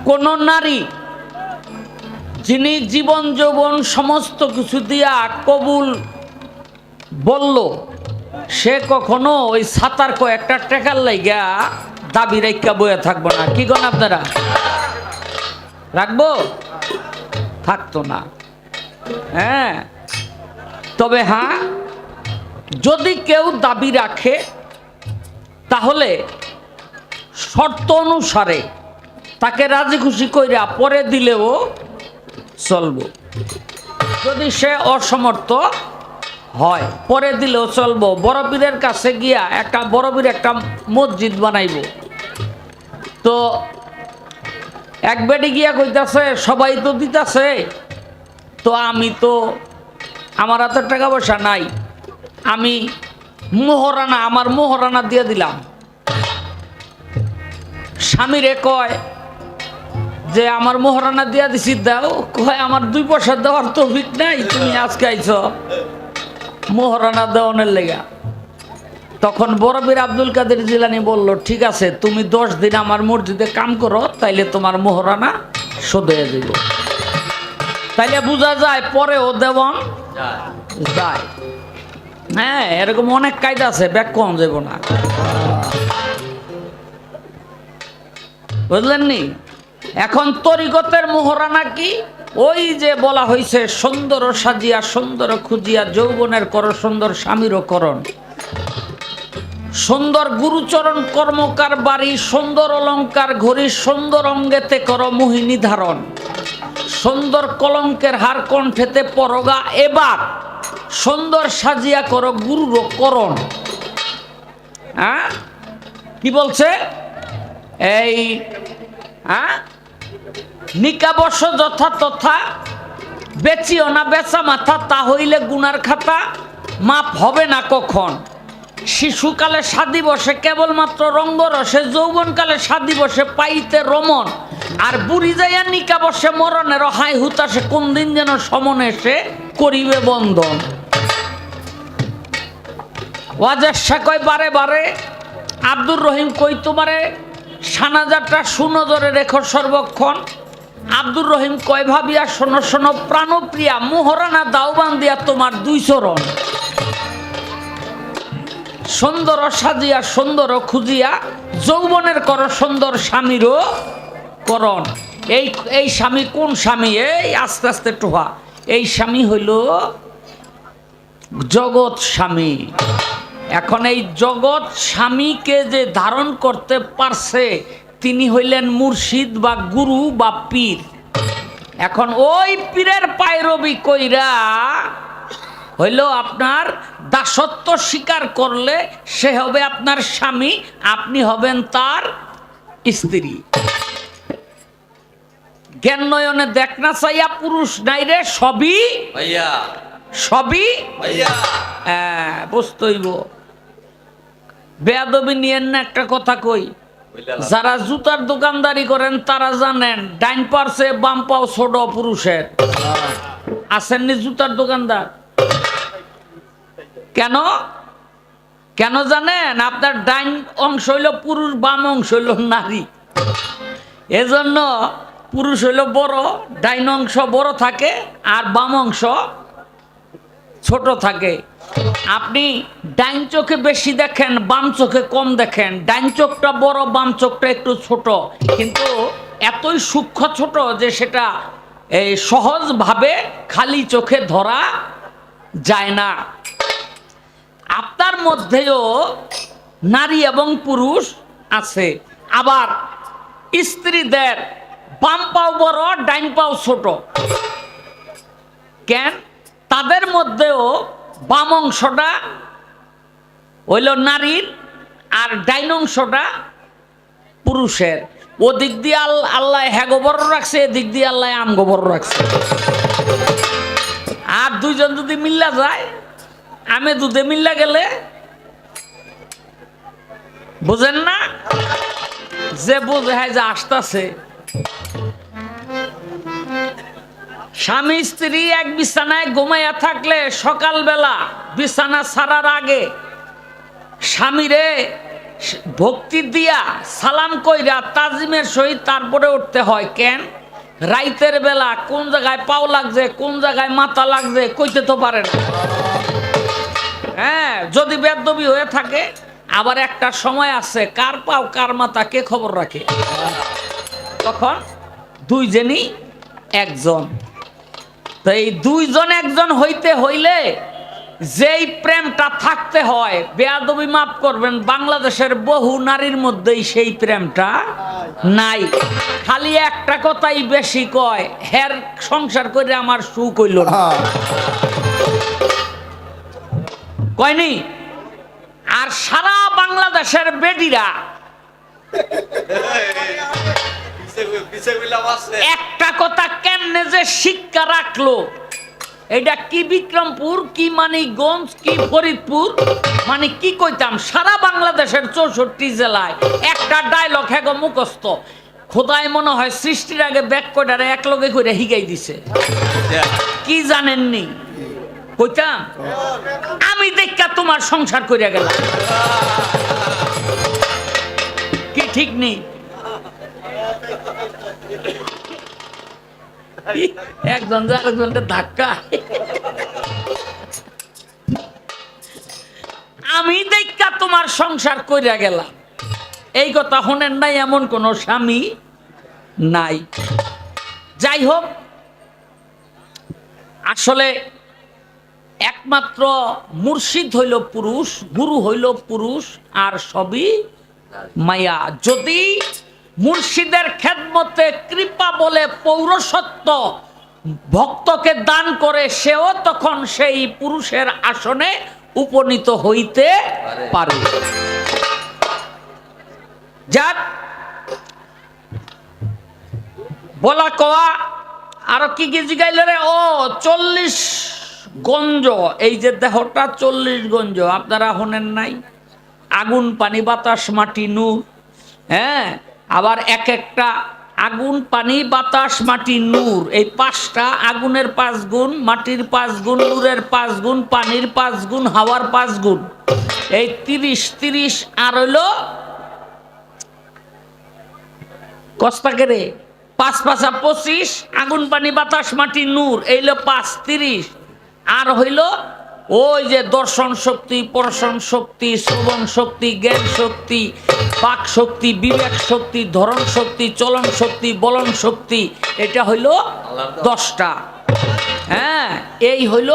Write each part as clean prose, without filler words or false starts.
কোন নারী যিনি জীবন যৌবন সমস্ত কিছু দিয়া কবুল বলল, সে কখনো ওই সাতার কয়েকটা টাকার লাইগা দাবি রাইকা বয়ে থাকবো না। কি কোন আপনারা রাখবো? থাকতো না। হ্যাঁ, তবে হ্যাঁ, যদি কেউ দাবি রাখে তাহলে শর্ত অনুসারে তাকে রাজি খুশি কইরা পরে দিলেও চলবো। যদি সে অসমর্থ হয় পরে দিলেও চলবো। বড় পীরের কাছে গিয়া একটা বড় পীর একটা মসজিদ বানাইব, তো এক বেডি গিয়া কইতাছে সবাই তো দিতাছে, তো আমি তো আমার হাতে টাকা পয়সা নাই, আমি মোহরানা আমার মোহরানা দিয়ে দিলাম। স্বামীরে কয় যে আমার মোহরানা দিয়া দিছি দাও, কয় আমার 2 পয়সা দেওয়ার তৌফিক নাই, তুমি আজকে আইছ মোহরানা দেওয়ানের লেগা। তখন বড় পীর আব্দুল কাদের জিলানী বলল, ঠিক আছে তুমি 10 দিন আমার মসজিদে কাম করো, তাইলে তোমার মোহরানা শোধ হয়ে যাইব। তাইলে বোঝা যায় পরেও দেওয়ান যায়। হ্যাঁ, এরকম অনেক কায়দা আছে, ব্যাক কম যাব না, বুঝলেন নি? এখন তরিকতের মোহরানা কি? ওই যে বলা হয়েছে, সুন্দর সাজিয়া সুন্দর খুঁজিয়া যৌবনের কর সুন্দর স্বামীরও করণ, সুন্দর গুরুচরণ কর্মকার বাড়ি, সুন্দর অলঙ্কার ঘড়ি, সুন্দর অঙ্গেতে কর মোহিনী ধারণ, সুন্দর কলঙ্কের হার কণ্ঠেতে পরগা, এবার সুন্দর সাজিয়া কর গুরুর করণ। হ্যাঁ, কি বলছে? এই নিকাবশ যথা তথা, বেচিও না বেচা মাথা, তা হইলে গুনার খাতা মাপ হবে না কখন। শিশুকালে সাদি বসে কেবলমাত্র রঙ্গরসে, যৌবনকালে সাদি বসে পাইতে রমন, আর বুড়ি যাইয়া নিকা বসে মরণের হাই হুতাশে, কোন দিন যেন সমনে সে করিবে বন্ধন। ওয়াজের কয় বারে বারে, আব্দুর রহিম কই তোমারে সানাজাটা সুনজরে রেখো সর্বক্ষণ। আব্দুর রহিম কয় ভাবিয়া শোনো শোনো প্রাণপ্রিয়া, মোহরানা দাওবান দিয়া তোমার 2 চরণ, সুন্দর সাজিয়া সুন্দর খুঁজিয়া যৌবনের কর সুন্দর স্বামীরও করণ। এই স্বামী কোন স্বামী? এই আস্তে আস্তে টোহা, এই স্বামী হইল জগৎ স্বামী। এখন এই জগৎ স্বামীকে যে ধারণ করতে পারছে তিনি হইলেন মুর্শিদ বা গুরু বা পীর। এখন ওই পীরের পায়রবি কইরা হইল আপনার দাসত্ব স্বীকার করলে সে হবে আপনার স্বামী, আপনি হবেন তার স্ত্রী। জ্ঞান নয়নে দেখ না চাইয়া পুরুষ নাই রে সবই ভাইয়া, সবই ভাইয়া। হ্যাঁ, বুঝতেইব। বেয়াদবি নিয়েন না, একটা কথা কই, যারা জুতার দোকানদারি করেন তারা জানেন ডাইন পার্শ্বে বাম পাও ছোট পুরুষের। আসেননি জুতার দোকানদার? কেন কেন জানেন? আপনার ডাইন অংশ হইল পুরুষ, বাম অংশ হইল নারী। এজন্য পুরুষ হইল বড়, ডাইন অংশ বড় থাকে আর বাম অংশ ছোট থাকে। আপনি ডাইন চোখে বেশি দেখেন, বাম চোখে কম দেখেন। ডাইন চোখটা বড়, বাম চোখটা একটু ছোট, কিন্তু এতই সূক্ষ্ম ছোট যে সেটা সহজভাবে খালি চোখে ধরা যায় না। আপনার মধ্যেও নারী এবং পুরুষ আছে। আবার স্ত্রীদের বাম পাও বড়, ডাইন পাও ছোট। কেন? তাদের মধ্যেও বাম অংশটা হইল নারীর আর ডাইন অংশটা পুরুষের। ওদিক দিয়ে আল্লাহ হ্যাগো বড় রাখছে, এদিক দিয়ে আল্লাহ আমগো বড় রাখছে। আর দুইজন যদি মিল্লা যায়, আমে দুধে মিল্লা গেলে বুঝেন না, যে বোঝে যে আসতেছে। স্বামী স্ত্রী এক বিছানায় ঘুমাইয়া থাকলে সকালবেলা বিছানা ছাড়ার আগে স্বামীরে ভক্তি দিয়া সালাম কইরা তাজিমের সহিত তারপরে উঠতে হয়। কেন? রাইতের বেলা কোন জায়গায় পাও লাগছে, কোন জায়গায় মাথা লাগছে কইতে তো পারে না। হ্যাঁ, যদি বেদবি হয়ে থাকে, আবার একটা সময় আছে কার পাও কার মাথা কে খবর রাখে, তখন দুইজনই একজন। তো এই দুইজন একজন হইতে হইলে যেই প্রেমটা থাকতে হয়, বেয়াদবি মাফ করবেন, বাংলাদেশের বহু নারীর মধ্যেই সেই প্রেমটা নাই। খালি একটা কথাই বেশি কয়, হের সংসার করে আমার সুখ হইল না, কয়নি? আর সারা বাংলাদেশের বেডিরা একটা কথা কেমনে যে শিক্ষা রাখলো, এটা কি বিক্রমপুর, কি মানিকগঞ্জ, কি ফরিদপুর, মানে কি কইতাম, সারা বাংলাদেশের 64 জেলায় একটা ডায়লগ হ্যাগো মুখস্থ। খোদায় মনে হয় সৃষ্টির আগে ব্যাক কয়টারে এক লগে করে হিগাই দিছে। কি জানেননি? কইতাম আমি দেখা তোমার সংসার কইরা গেলাম, কি ঠিক নেই? একজন আরেকজনকে ধাক্কা, আমি দেখা তোমার সংসার কইরা গেলাম, এই কথা শোনেন নাই এমন কোন স্বামী নাই। যাই হোক, আসলে একমাত্র মুর্শিদ হইল পুরুষ, গুরু হইল পুরুষ, আর সবই মায়া। যদি মুর্শিদের খেদমতে কৃপা বলে পৌরসত্ব ভক্তকে দান করে, সেও তখন সেই পুরুষের আসনে উপনীত হইতে পারে। যাক, বলা কওয়া আরো কি কি জিগাইল রে? ও 40 গঞ্জ, এই যে দেহটা 40 গঞ্জ, আপনারা শোনেন নাই? আগুন পানি বাতাস মাটি নূর। হ্যাঁ, আবার এক একটা আগুন পানি বাতাস মাটি নূর, এই 5টা, আগুনের 5 গুণ, মাটির 5 গুণ, নূরের 5 গুণ, পানির 5 গুণ, হাওয়ার 5 গুণ, এই 30 আর হইল কস্তাকে রে 5 5 25, আগুন পানি বাতাস মাটি নূর, এই 5 30, আর হইল ওই যে দর্শন শক্তি, পরশন শক্তি, শ্রবণ শক্তি, জ্ঞান শক্তি, বাক শক্তি, বিবেক শক্তি, ধরণ শক্তি, চলন শক্তি, বলন শক্তি, এটা হইল 10টা। হ্যাঁ, এই হইল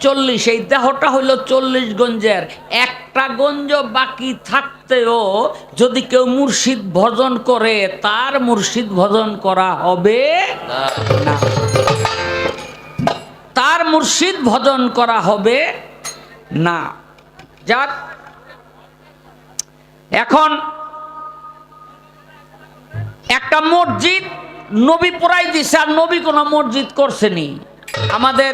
40। এই দেহটা হইল 40 গঞ্জের। একটা গঞ্জ বাকি থাকতেও যদি কেউ মুর্শিদ ভজন করে, তার মুর্শিদ ভজন করা হবে না, তার মুর্শিদ ভজন করা হবে না। যাক, এখন একটা মসজিদ নবী পোড়াই দিছে, আর নবী কোনো মসজিদ করছেনি। আমাদের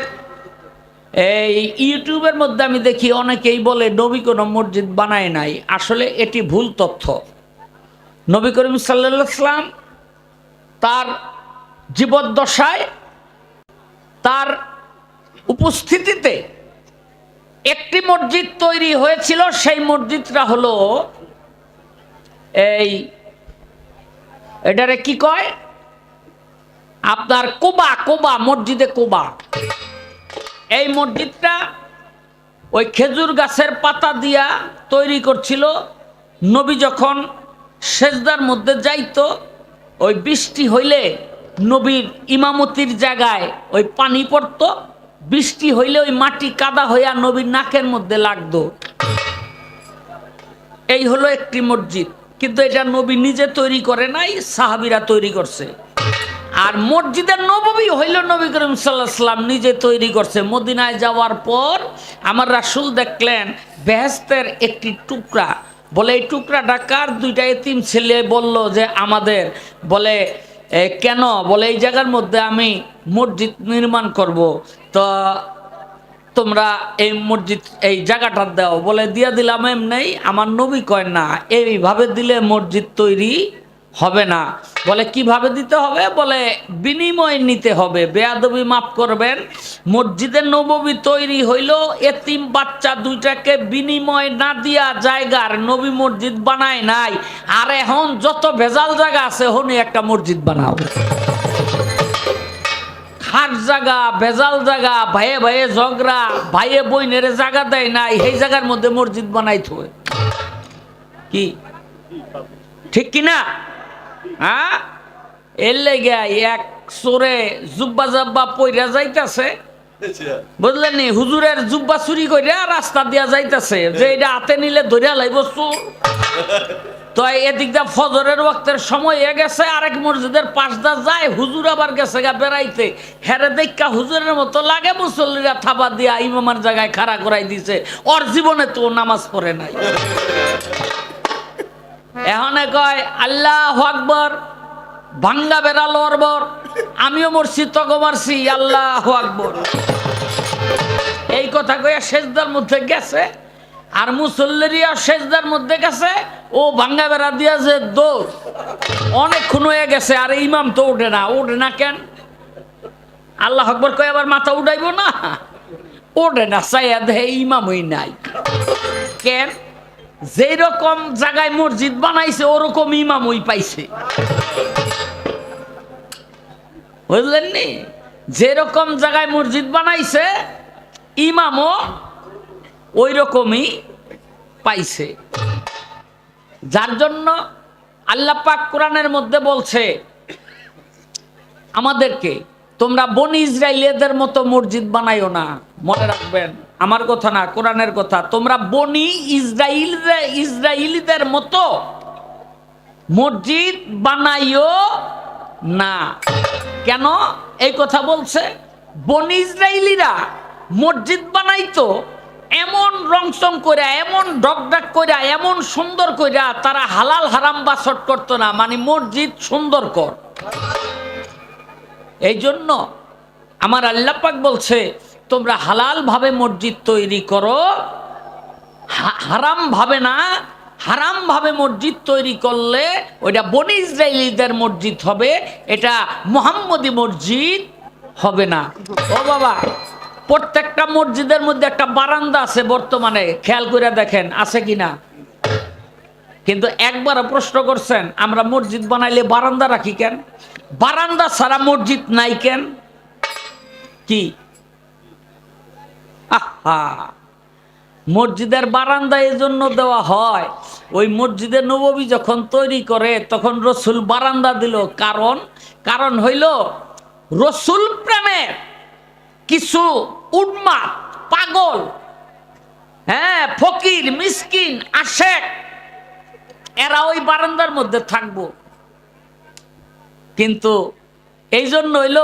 এই ইউটিউবের মধ্যে আমি দেখি অনেকেই বলে নবী কোনো মসজিদ বানায় নাই। আসলে এটি ভুল তথ্য। নবী করিম সাল্লাল্লাহু আলাইহি ওয়াসাল্লাম তার জীবদ্দশায়, তার উপস্থিতিতে একটি মসজিদ তৈরি হয়েছিল। সেই মসজিদটা হলো এই, এটারে কি কয় আপনার, কোবা, কোবা, মসজিদে কোবা। এই মসজিদটা ওই খেজুর গাছের পাতা দিয়া তৈরি করছিল। নবী যখন সেজদার মধ্যে যাইতো, ওই বৃষ্টি হইলে নবীর ইমামতির জায়গায় ওই পানি পড়তো, বৃষ্টি হইলে ওই মাটি কাদা হইয়া নবীর নাকের মধ্যে লাগতো। এই হলো একটি মসজিদ, কিন্তু এটা নবী নিজে তৈরি করে নাই, সাহাবীরা তৈরি করছে। আর মসজিদের নববী হইল নবী করিম সাল্লাল্লাহু আলাইহি ওয়াসাল্লাম নিজে তৈরি করছে। মদিনায় যাওয়ার পর আমার রাসূল দেখলেন বেহেশতের একটি টুকরা, বলে এই টুকরাটা কার? 2টা এতিম ছেলে বলল যে আমাদের। বলে কেন? বলে এই জায়গার মধ্যে আমি মসজিদ নির্মাণ করব, তো তোমরা এই মসজিদ, এই জায়গাটা দাও। বলে দিয়া দিলাম এমনি। আমার নবী কয় না, এইভাবে দিলে মসজিদ তৈরি হবে না। বলে কিভাবে দিতে হবে? বলে বিনিময় নিতে হবে। বেয়াদবি মাফ করবেন, মসজিদে নববী তৈরি হইল এতিম বাচ্চা দুইটাকে বিনিময় না দিয়া জায়গার নবী মসজিদ বানায় নাই। আর এখন যত ভেজাল জায়গা আছে হনি একটা মসজিদ বানাও। খাট জায়গা, ভেজাল জায়গা, ভাইয়ে ভাইয়ে ঝগড়া, ভাইয়ে বইনের জায়গা দেয় নাই, এই জায়গার মধ্যে মসজিদ বানাইতে হয়। কি ঠিক কিনা? হ্যাঁ, এর লেগে এক চোরে জুব্বা জাব্বা পইরা যাইতাছে, বুঝলেন নি? হুজুরের জুব্বা চুরি কইরা রাস্তা দিয়া যাইতাছে, যে এটা হাতে নিলে ধরিয়া লাইব চোর। তো এদিক দা ফজরের ওয়াক্তের সময় হয়ে গেছে, আরেক মসজিদের পাশদা যায়, হুজুর আবার গেছে গা বেড়াইতে। হেরে দেখা হুজুরের মতো লাগে, মুসল্লিরা থাবা দিয়া ইমামার জায়গায় খাড়া করাই দিছে। ওর জীবনে তো নামাজ পড়ে নাই। এখন কয় আল্লাহু আকবার, ভাঙ্গা বেড়া লড়বর, আমিও মরছি তগো মারছি, আল্লাহু আকবার। এই কথা কইয়া সেজদার মধ্যে গেছে, আর মুসল্লিরা সেজদার মধ্যে গেছে, ও ভাঙ্গা বেড়া দিয়া যে দৌড় অনেকক্ষণ হয়ে গেছে, আর ইমাম তো ওঠে না। ওঠে না কেন? আল্লাহু আকবার কয় আবার মাথা উঠাইব না, ওঠে না। চাইয়া দেহে ইমামই নাই। কেন? যেই রকম জায়গায় মসজিদ বানাইছে ওরকম ইমামই পাইছে, বুঝলেন নি? যেরকম জায়গায় মসজিদ বানাইছে ইমামও ওই রকমই পাইছে। যার জন্য আল্লাহ পাক কোরআনের মধ্যে বলছে আমাদেরকে, তোমরা বনি ইসরাইলীদের মতো মসজিদ বানাইও না। মনে রাখবেন, আমার কথা না, কোরআনের কথা। তোমরা বনি ইসরাইলীদের মতো মসজিদ বানাইও না। কেন এই কথা বলছে? বনি ইসরাইলীরা মসজিদ বানাইতো এমন রংচং কইরা, এমন ডকডাক কইরা, এমন সুন্দর কইরা, তারা হালাল হারাম বাছট করতো না, মানে মসজিদ সুন্দর কর। এই জন্য আমার আল্লাহ পাক বলছে তোমরা হালাল ভাবে মসজিদ তৈরি করো, হারাম ভাবে না। হারাম ভাবে মসজিদ তৈরি করলে ওইটা বনি ইসরাইলীদের মসজিদ হবে, এটা মুহাম্মদী মসজিদ হবে না। ও বাবা, প্রত্যেকটা মসজিদের মধ্যে একটা বারান্দা আছে বর্তমানে, খেয়াল করে দেখেন আছে কিনা। কিন্তু একবার প্রশ্ন করছেন আমরা মসজিদ বানাইলে বারান্দা রাখি কেন? বারান্দা ছাড়া মসজিদ নাই কেন? কি আহা, মসজিদের বারান্দা এই জন্য দেওয়া হয়, ওই মসজিদে নববী যখন তৈরি করে তখন রসুল বারান্দা দিল। কারণ হইল রসুল প্রেমের কিছু উন্মাদ পাগল, হ্যাঁ, ফকির মিসকিন আশেক, এরা ওই বারান্দার মধ্যে থাকবো। কিন্তু এই জন্য হইল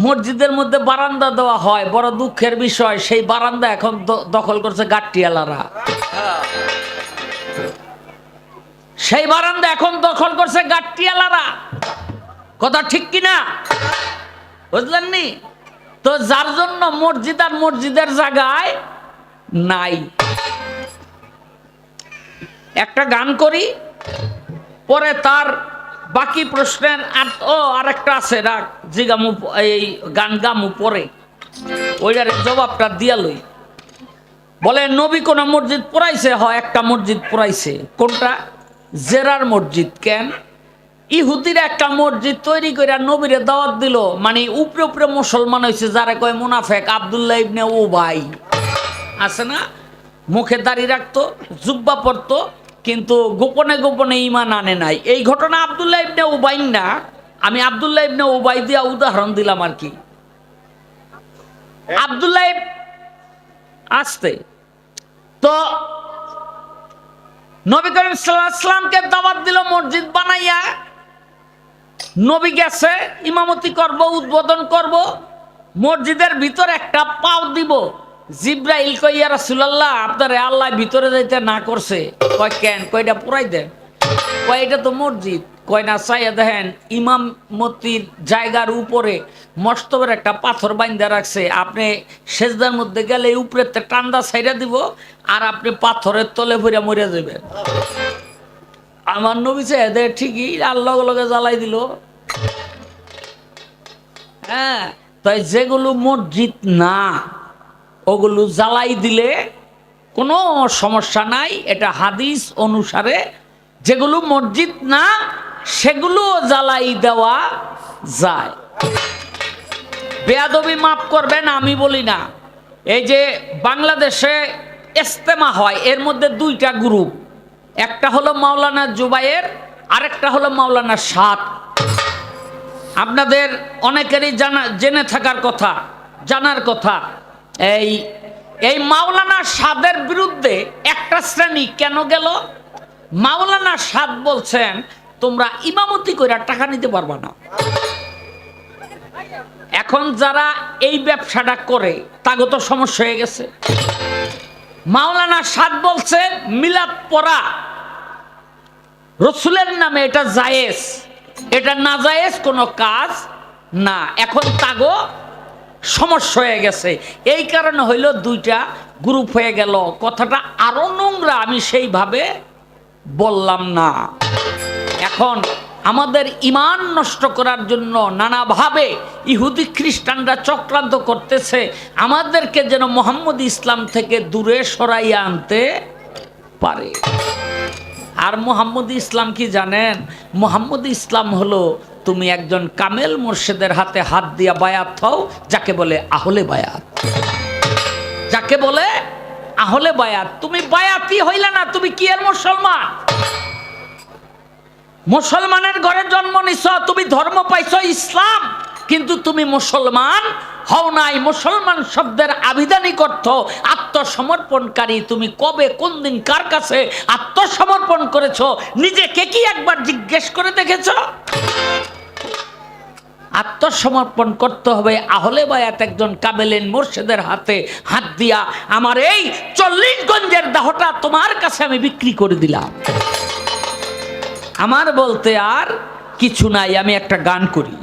মসজিদের মধ্যে বারান্দা দেওয়া হয়। বড় দুঃখের বিষয়, সেই বারান্দা এখন দখল করছে গাট্টিয়ালারা। সেই বারান্দা এখন দখল করছে গাট্টিয়ালারা। কথা ঠিক কিনা? বুঝলেন নি? তো যার জন্য মসজিদ আর মসজিদের জায়গায় নাই। একটা গান করি, পরে তার বাকি প্রশ্নের আরেকটা আছে, রাখ জিগামু, এই গান গামু পরে, ওইটার জবাবটা দিয়া লই। বলে নবী কোন মসজিদ পড়াইছে? হয় একটা মসজিদ পড়াইছে। কোনটা? জেরার মসজিদ। কেন? ইহুদিরা একটা মসজিদ তৈরি করে নবীরে দাওয়াত দিল, মানে উপরে উপরে মুসলমান হয়েছে, যারা কয় মুনাফেক। আব্দুল্লাহ ইবনে উবাই আছে না, মুখে দাড়ি রাখতো, জুব্বা পরতো, কিন্তু গোপনে গোপনে ঈমান আনে নাই। এই ঘটনা আব্দুল্লাহ ইবনে উবাই না, আমি আব্দুল্লাহ ইবনে উবাই দিয়া উদাহরণ দিলাম আর কি। আব্দুল্লাহ আসতে তো নবী করিম সাল্লাল্লাহু আলাইহি ওয়াসাল্লামকে দাওয়াত দিল মসজিদ বানাইয়া। নবী গেছে, ইমামতি করব, উদ্বোধন করব, মসজিদের ভিতর একটা পাও দিব। জিব্রাইল কই ইয়া রাসূলুল্লাহ, আপনারে আল্লাহ ভিতরে যাইতে না করছে। কয় কেন? কয়টা পুরাই দেন। কয় এটা তো মসজিদ। কয় না, চাইয়া দেখেন ইমামতির জায়গার উপরে মস্তবের একটা পাথর বাইন্ধা রাখছে, আপনি সেজদার মধ্যে গেলে উপরে টান্দা ছাইড়া দিব, আর আপনি পাথরের তলে ভরে মরে যাবেন। আমার নবী এদের ঠিকই আল্লাহ লগে জ্বালাই দিল। হ্যাঁ, তাই যেগুলো মসজিদ না ওগুলো জ্বালাই দিলে কোনো সমস্যা নাই। এটা হাদিস অনুসারে যেগুলো মসজিদ না সেগুলো জ্বালাই দেওয়া যায়। বেয়াদবি মাফ করবেন, আমি বলি না। এই যে বাংলাদেশে ইজতেমা হয়, এর মধ্যে দুইটা গ্রুপ, একটা হলো মাওলানা জুবায়ের, আরেকটা হলো মাওলানা সাদ। আপনাদের অনেকেরই জেনে থাকার কথা, জানার কথা। এই মাওলানা সাদের বিরুদ্ধে একটা শ্রেণী কেন গেল? মাওলানা সাদ বলছেন তোমরা ইমামতি কইরা টাকা নিতে পারবা না। এখন যারা এই ব্যবসাটা করে তাগো তো সমস্যা হয়ে গেছে। মাওলানা সাদ বলছে মিলাদ পড়া রসুলের নামে এটা জায়েজ, এটা না জায়েজ কোনো কাজ না। এখন তাগো সমস্যা হয়ে গেছে, এই কারণে হইল দুইটা গ্রুপ হয়ে গেল। কথাটা আরো নোংরা, আমি সেইভাবে বললাম না। এখন আমাদের ঈমান নষ্ট করার জন্য নানাভাবে ইহুদি খ্রিস্টানরা চক্রান্ত করতেছে, আমাদেরকে যেন মোহাম্মদ ইসলাম থেকে দূরে সরাইয়া আনতে পারে। আর মোহাম্মদ ইসলাম কি জানেন? মোহাম্মদ ইসলাম হলো তুমি একজন কামেল মুর্শিদের হাতে হাত দিয়া বায়াত হও, যাকে বলে আহলে বায়াত। যাকে বলে আহলে বায়াত। তুমি বায়াতি হইলে না, তুমি কি এর মুসলমান? মুসলমানের ঘরে জন্ম নিছ, তুমি ধর্ম পাইছ ইসলাম, কিন্তু তুমি মুসলমান হও নাই। মুসলমান শব্দের আবিধানিক অর্থ আত্মসমর্পণকারী। তুমি কবে, কোন দিন, কার কাছে আত্মসমর্পণ করেছো নিজেকে কি একবার জিজ্ঞেস করে দেখেছো? আত্মসমর্পণ করতে হবে। আহলে বায়াত একজন কামেলেন মুর্শিদের হাতে হাত দিয়া আমার এই 40 গঞ্জের দেহটা তোমার কাছে আমি বিক্রি করে দিলাম। আমার বলতে আর কিছু নাই, আমি একটা গান করি।